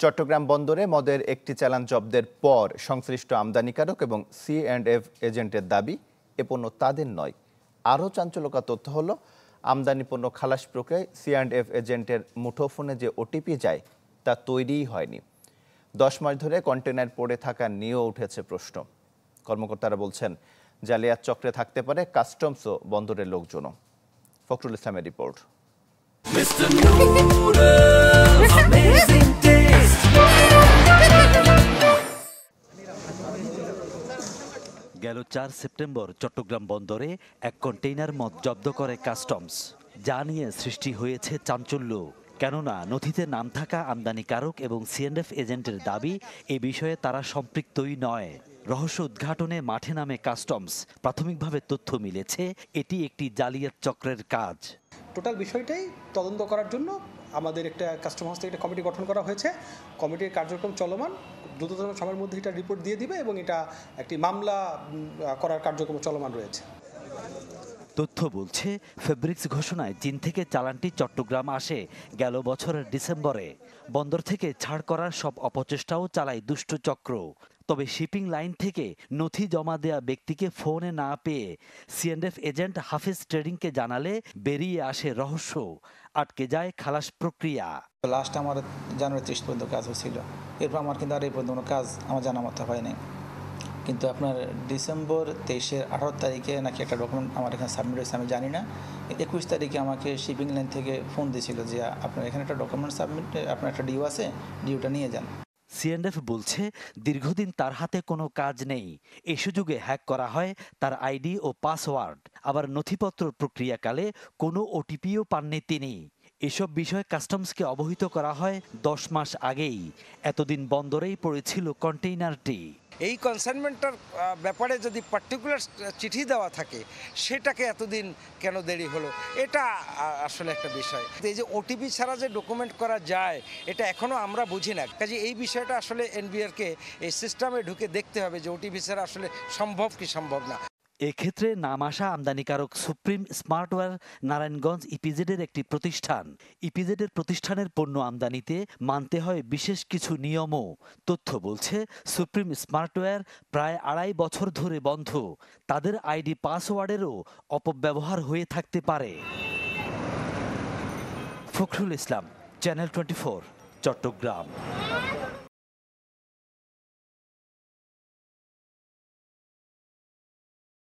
চট্টগ্রাম বন্দরে মদের একটি চালান জব্দের পর সংশ্লিষ্ট আমদানিকারক এবং C&F এজেন্টের দাবি এ পণ্য তাদের নয়। আরও চাঞ্চল্যকর তথ্য হলো আমদানি পণ্য খালাস প্রক্রিয়ায় C&F এজেন্টের মুঠোফোনে যে ওটিপি যায় তা তৈরিই হয়নি। 10 মাস ধরে কন্টেনার পড়ে থাকা নিয়েও উঠেছে প্রশ্ন। কর্মকর্তারা বলছেন জালিয়াত চক্রে থাকতে পারে কাস্টমস ও বন্দরের লোকজনও। ফখরুল ইসলামের রিপোর্ট। গেল 4 সেপ্টেম্বর চট্টগ্রাম বন্দরে এক কন্টেইনার মদ জব্দ করে কাস্টমস। যা নিয়ে সৃষ্টি হয়েছে চাঞ্চল্য, কেননা নথিতে নাম থাকা আমদানিকারক এবং C&F এজেন্টের দাবি এ বিষয়ে তারা সম্পৃক্তই নয়। রহস্য উদ্ঘাটনে মাঠে নামে কাস্টমস। প্রাথমিকভাবে তথ্য মিলেছে এটি একটি জালিয়াত চক্রের কাজ। টোটাল বিষয়টাই তদন্ত করার জন্য আমাদের একটা কাস্টম হাউস থেকে একটা কমিটি গঠন করা হয়েছে। কমিটির কার্যক্রম চলমান, দ্রুততম সময়ের মধ্যে এটা রিপোর্ট দিয়ে দিবে এবং এটা একটি মামলা করার কার্যক্রম চলমান রয়েছে। তথ্য বলছে ফেব্রিক্স ঘোষণায় চীন থেকে চালানটি চট্টগ্রাম আসে গেল বছরের ডিসেম্বরে। বন্দর থেকে ছাড় করার সব অপচেষ্টাও চালায় দুষ্ট চক্র। তবে শিপিং লাইন থেকে নথি জমা দেয়া ব্যক্তিকে ফোনে না পেয়ে C&F এজেন্ট হাফিজ ট্রেডিংকে জানালে বেরিয়ে আসে রহস্য, আটকে যায় খালাস প্রক্রিয়া। লাস্ট আমার জানুয়ারি 30 পর্যন্ত কাজ হয়েছিল, এরপর আমার কিন্তু আর এই পর্যন্ত কাজ আমার জানা মতো হয় নাই। কিন্তু আপনার ডিসেম্বর 23-এর 18 তারিখে নাকি একটা ডকুমেন্ট আমার এখানে সাবমিট হয়েছে, আমি জানি না। 21 তারিখে আমাকে শিপিং লাইন থেকে ফোন দিয়েছিল যে আপনার এখানে একটা ডকুমেন্ট সাবমিট, আপনার একটা ডিউ আছে, ডিউটা নিয়ে যান। C&F বলছে দীর্ঘদিন তার হাতে কোনো কাজ নেই। এই সুযোগে হ্যাক করা হয় তার আইডি ও পাসওয়ার্ড। আবার নথিপত্র প্রক্রিয়াকালে কোনো ওটিপিও পাননি তিনি। এসব বিষয়ে কাস্টমসকে অবহিত করা হয় 10 মাস আগেই। এতদিন বন্দরেই পড়েছিল কন্টেইনারটি। এই কনসাইনমেন্টটার ব্যাপারে যদি পার্টিকুলার চিঠি দেওয়া থাকে, সেটাকে এতদিন কেন দেরি হলো, এটা আসলে একটা বিষয়। এই যে ওটিপি ছাড়া যে ডকুমেন্ট করা যায়, এটা এখনও আমরা বুঝি না। কাজে এই বিষয়টা আসলে এনবিআরকে এই সিস্টেমে ঢুকে দেখতে হবে যে ওটিপি ছাড়া আসলে সম্ভব কি সম্ভব না। এক্ষেত্রে নাম আসা আমদানিকারক সুপ্রিম স্মার্টওয়্যার নারায়ণগঞ্জ ইপিজেডের একটি প্রতিষ্ঠান। ইপিজেডের প্রতিষ্ঠানের পণ্য আমদানিতে মানতে হয় বিশেষ কিছু নিয়মও। তথ্য বলছে সুপ্রিম স্মার্টওয়্যার প্রায় 2.5 বছর ধরে বন্ধ। তাদের আইডি পাসওয়ার্ডেরও অপব্যবহার হয়ে থাকতে পারে। ফখরুল ইসলাম, চ্যানেল 24, চট্টগ্রাম।